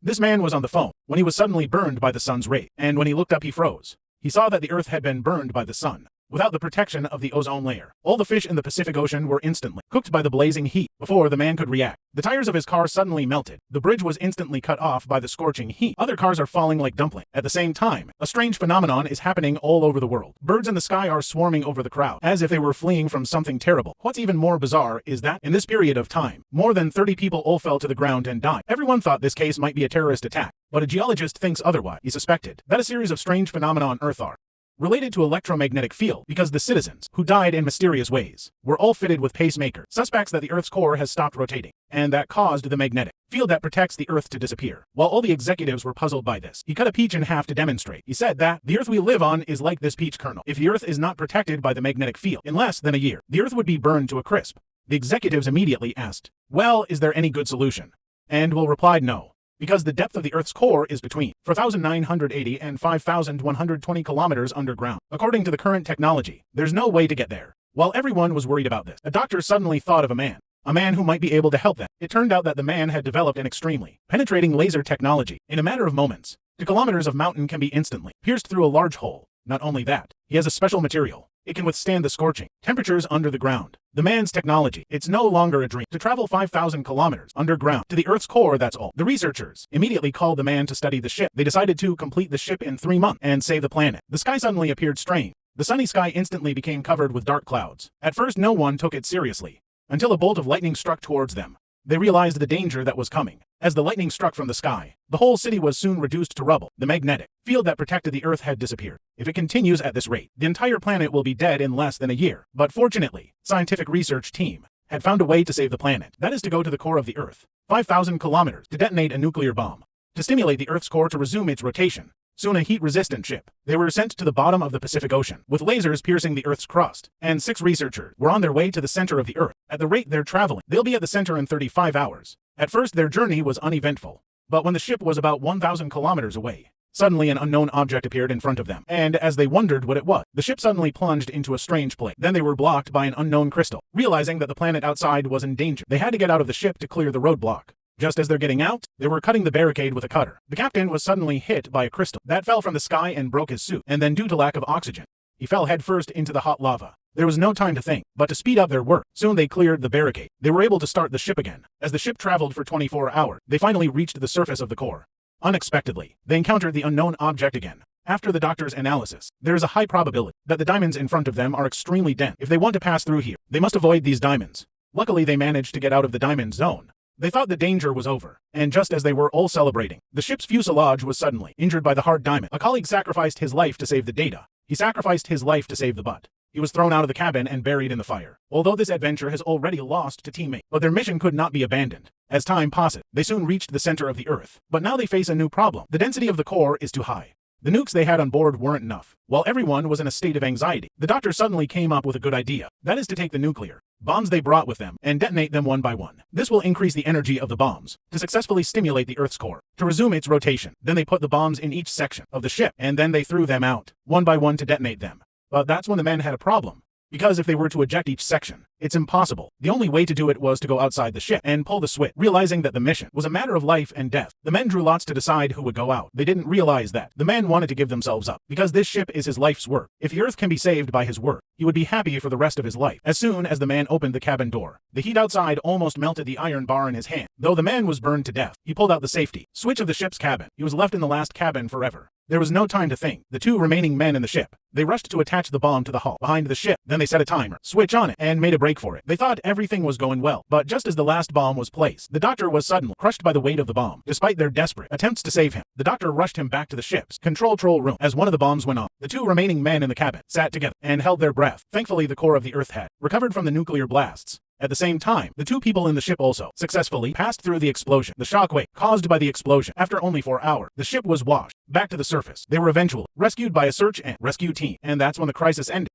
This man was on the phone when he was suddenly burned by the sun's ray, and when he looked up he froze. He saw that the Earth had been burned by the sun, without the protection of the ozone layer. All the fish in the Pacific Ocean were instantly cooked by the blazing heat before the man could react. The tires of his car suddenly melted. The bridge was instantly cut off by the scorching heat. Other cars are falling like dumplings. At the same time, a strange phenomenon is happening all over the world. Birds in the sky are swarming over the crowd, as if they were fleeing from something terrible. What's even more bizarre is that, in this period of time, more than 30 people all fell to the ground and died. Everyone thought this case might be a terrorist attack, but a geologist thinks otherwise. He suspected that a series of strange phenomena on Earth are related to electromagnetic field because the citizens, who died in mysterious ways, were all fitted with pacemakers, suspects that the Earth's core has stopped rotating, and that caused the magnetic field that protects the Earth to disappear. While all the executives were puzzled by this, he cut a peach in half to demonstrate. He said that the Earth we live on is like this peach kernel. If the Earth is not protected by the magnetic field, in less than a year, the Earth would be burned to a crisp. The executives immediately asked, "Well, is there any good solution?" And Will replied, "No. Because the depth of the Earth's core is between 4,980 and 5,120 kilometers underground. According to the current technology, there's no way to get there." While everyone was worried about this, a doctor suddenly thought of a man who might be able to help them. It turned out that the man had developed an extremely penetrating laser technology. In a matter of moments, the kilometers of mountain can be instantly pierced through a large hole. Not only that, he has a special material. It can withstand the scorching temperatures under the ground. The man's technology, it's no longer a dream. To travel 5,000 kilometers underground to the Earth's core, that's all. The researchers immediately called the man to study the ship. They decided to complete the ship in 3 months and save the planet. The sky suddenly appeared strange. The sunny sky instantly became covered with dark clouds. At first no one took it seriously, until a bolt of lightning struck towards them. They realized the danger that was coming. As the lightning struck from the sky, the whole city was soon reduced to rubble. The magnetic field that protected the Earth had disappeared. If it continues at this rate, the entire planet will be dead in less than a year. But fortunately, scientific research team had found a way to save the planet. That is to go to the core of the Earth, 5,000 kilometers, to detonate a nuclear bomb, to stimulate the Earth's core to resume its rotation. Soon a heat-resistant ship. They were sent to the bottom of the Pacific Ocean, with lasers piercing the Earth's crust, and 6 researchers were on their way to the center of the Earth. At the rate they're traveling, they'll be at the center in 35 hours. At first their journey was uneventful, but when the ship was about 1,000 kilometers away, suddenly an unknown object appeared in front of them, and as they wondered what it was, the ship suddenly plunged into a strange place. Then they were blocked by an unknown crystal. Realizing that the planet outside was in danger, they had to get out of the ship to clear the roadblock. Just as they're getting out, they were cutting the barricade with a cutter. The captain was suddenly hit by a crystal that fell from the sky and broke his suit, and then due to lack of oxygen, he fell headfirst into the hot lava. There was no time to think, but to speed up their work. Soon they cleared the barricade. They were able to start the ship again. As the ship traveled for 24 hours, they finally reached the surface of the core. Unexpectedly, they encountered the unknown object again. After the doctor's analysis, there is a high probability that the diamonds in front of them are extremely dense. If they want to pass through here, they must avoid these diamonds. Luckily, they managed to get out of the diamond zone. They thought the danger was over, and just as they were all celebrating, the ship's fuselage was suddenly injured by the hard diamond. A colleague sacrificed his life to save the data. He sacrificed his life to save the butt. He was thrown out of the cabin and buried in the fire. Although this adventure has already lost to teammates, but their mission could not be abandoned. As time passed, they soon reached the center of the Earth. But now they face a new problem. The density of the core is too high. The nukes they had on board weren't enough. While everyone was in a state of anxiety, the doctor suddenly came up with a good idea. That is to take the nuclear bombs they brought with them and detonate them one by one. This will increase the energy of the bombs to successfully stimulate the Earth's core to resume its rotation. Then they put the bombs in each section of the ship, and then they threw them out one by one to detonate them. But that's when the men had a problem. Because if they were to eject each section, it's impossible. The only way to do it was to go outside the ship and pull the switch. Realizing that the mission was a matter of life and death, the men drew lots to decide who would go out. They didn't realize that the man wanted to give themselves up, because this ship is his life's work. If the Earth can be saved by his work, he would be happy for the rest of his life. As soon as the man opened the cabin door, the heat outside almost melted the iron bar in his hand. Though the man was burned to death, he pulled out the safety switch of the ship's cabin. He was left in the last cabin forever. There was no time to think. The 2 remaining men in the ship, they rushed to attach the bomb to the hull behind the ship. Then they set a timer, switch on it, and made a break for it. They thought everything was going well, but just as the last bomb was placed, the doctor was suddenly crushed by the weight of the bomb. Despite their desperate attempts to save him, the doctor rushed him back to the ship's control room. As one of the bombs went off, the 2 remaining men in the cabin sat together and held their breath. Thankfully, the core of the Earth had recovered from the nuclear blasts. At the same time, the 2 people in the ship also successfully passed through the explosion. The shockwave caused by the explosion. After only 4 hours, the ship was washed back to the surface. They were eventually rescued by a search and rescue team, and that's when the crisis ended.